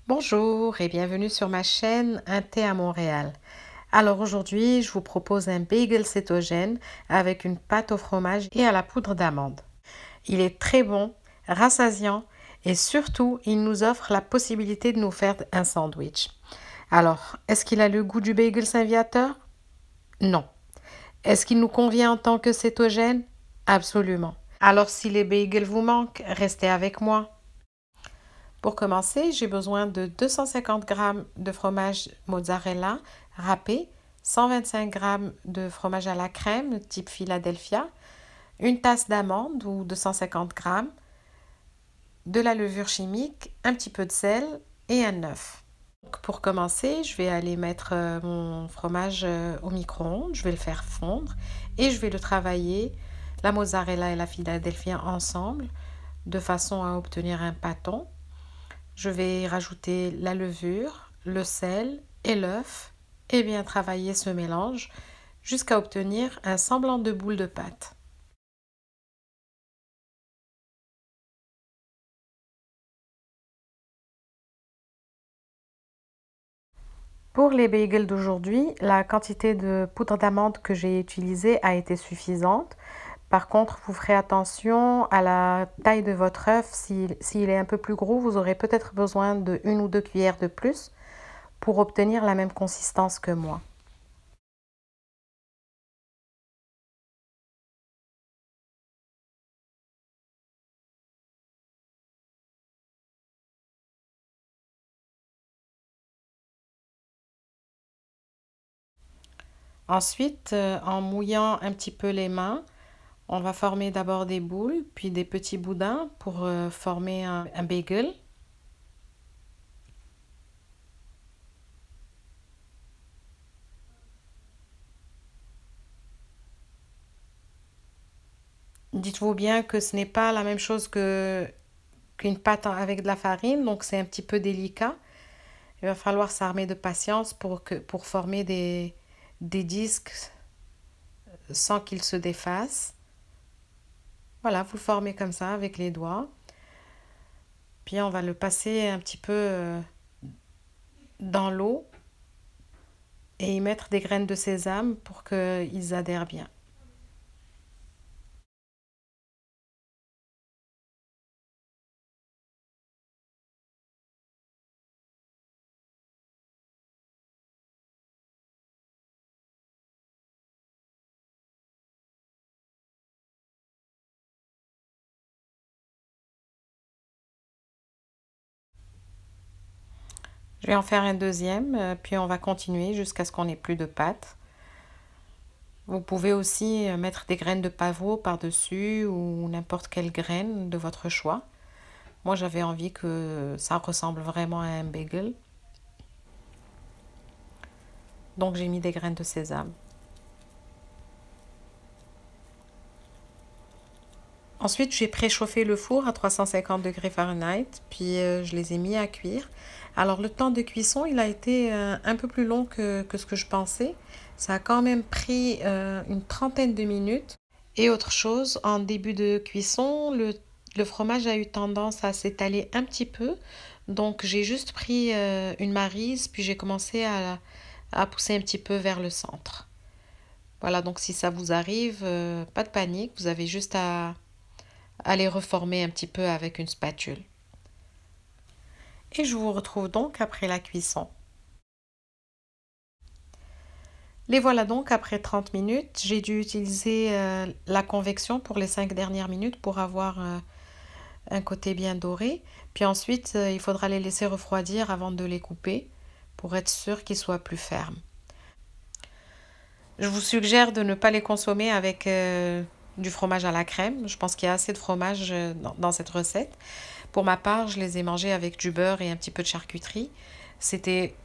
Bonjour et bienvenue sur ma chaîne Un thé à Montréal. Alors aujourd'hui, je vous propose un bagel cétogène avec une pâte au fromage et à la poudre d'amande. Il est très bon, rassasiant et surtout, il nous offre la possibilité de nous faire un sandwich. Alors, est-ce qu'il a le goût du bagel Saint-Viateur? Non. Est-ce qu'il nous convient en tant que cétogène? Absolument. Alors si les bagels vous manquent, restez avec moi. Pour commencer, j'ai besoin de 250 g de fromage mozzarella râpé, 125 g de fromage à la crème type Philadelphia, une tasse d'amandes ou 250 g, de la levure chimique, un petit peu de sel et un œuf. Donc, pour commencer, je vais aller mettre mon fromage au micro-ondes, je vais le faire fondre et je vais le travailler, la mozzarella et la Philadelphia ensemble, de façon à obtenir un pâton. Je vais rajouter la levure, le sel et l'œuf et bien travailler ce mélange jusqu'à obtenir un semblant de boule de pâte. Pour les bagels d'aujourd'hui, la quantité de poudre d'amande que j'ai utilisée a été suffisante. Par contre, vous ferez attention à la taille de votre œuf. S'il est un peu plus gros, vous aurez peut-être besoin de 1 ou 2 cuillères de plus pour obtenir la même consistance que moi. Ensuite, en mouillant un petit peu les mains, on va former d'abord des boules, puis des petits boudins pour former un bagel. Dites-vous bien que ce n'est pas la même chose qu'une pâte avec de la farine, donc c'est un petit peu délicat. Il va falloir s'armer de patience pour former des disques sans qu'ils se défassent. Voilà, vous le formez comme ça avec les doigts. Puis on va le passer un petit peu dans l'eau et y mettre des graines de sésame pour qu'ils adhèrent bien. Je vais en faire un deuxième, puis on va continuer jusqu'à ce qu'on n'ait plus de pâte. Vous pouvez aussi mettre des graines de pavot par-dessus ou n'importe quelle graine de votre choix. Moi, j'avais envie que ça ressemble vraiment à un bagel. Donc, j'ai mis des graines de sésame. Ensuite, j'ai préchauffé le four à 350 degrés Fahrenheit, puis je les ai mis à cuire. Alors, le temps de cuisson, il a été un peu plus long que ce que je pensais. Ça a quand même pris une trentaine de minutes. Et autre chose, en début de cuisson, le fromage a eu tendance à s'étaler un petit peu. Donc, j'ai juste pris une maryse, puis j'ai commencé à pousser un petit peu vers le centre. Voilà, donc si ça vous arrive, pas de panique, vous avez juste à les reformer un petit peu avec une spatule. Et je vous retrouve donc après la cuisson. Les voilà donc après 30 minutes. J'ai dû utiliser la convection pour les 5 dernières minutes pour avoir un côté bien doré. Puis ensuite, il faudra les laisser refroidir avant de les couper pour être sûr qu'ils soient plus fermes. Je vous suggère de ne pas les consommer avec du fromage à la crème. Je pense qu'il y a assez de fromage dans cette recette. Pour ma part, je les ai mangés avec du beurre et un petit peu de charcuterie. C'était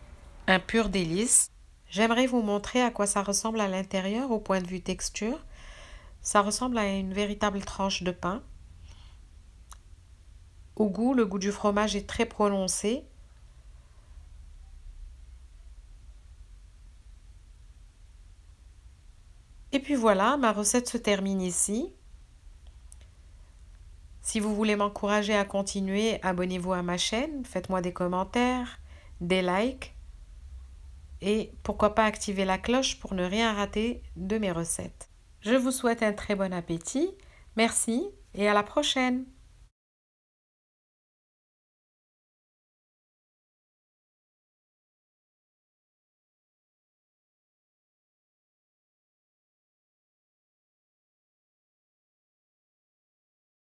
un pur délice. J'aimerais vous montrer à quoi ça ressemble à l'intérieur au point de vue texture. Ça ressemble à une véritable tranche de pain. Au goût, le goût du fromage est très prononcé. Et puis voilà, ma recette se termine ici. Si vous voulez m'encourager à continuer, abonnez-vous à ma chaîne, faites-moi des commentaires, des likes et pourquoi pas activer la cloche pour ne rien rater de mes recettes. Je vous souhaite un très bon appétit, merci et à la prochaine!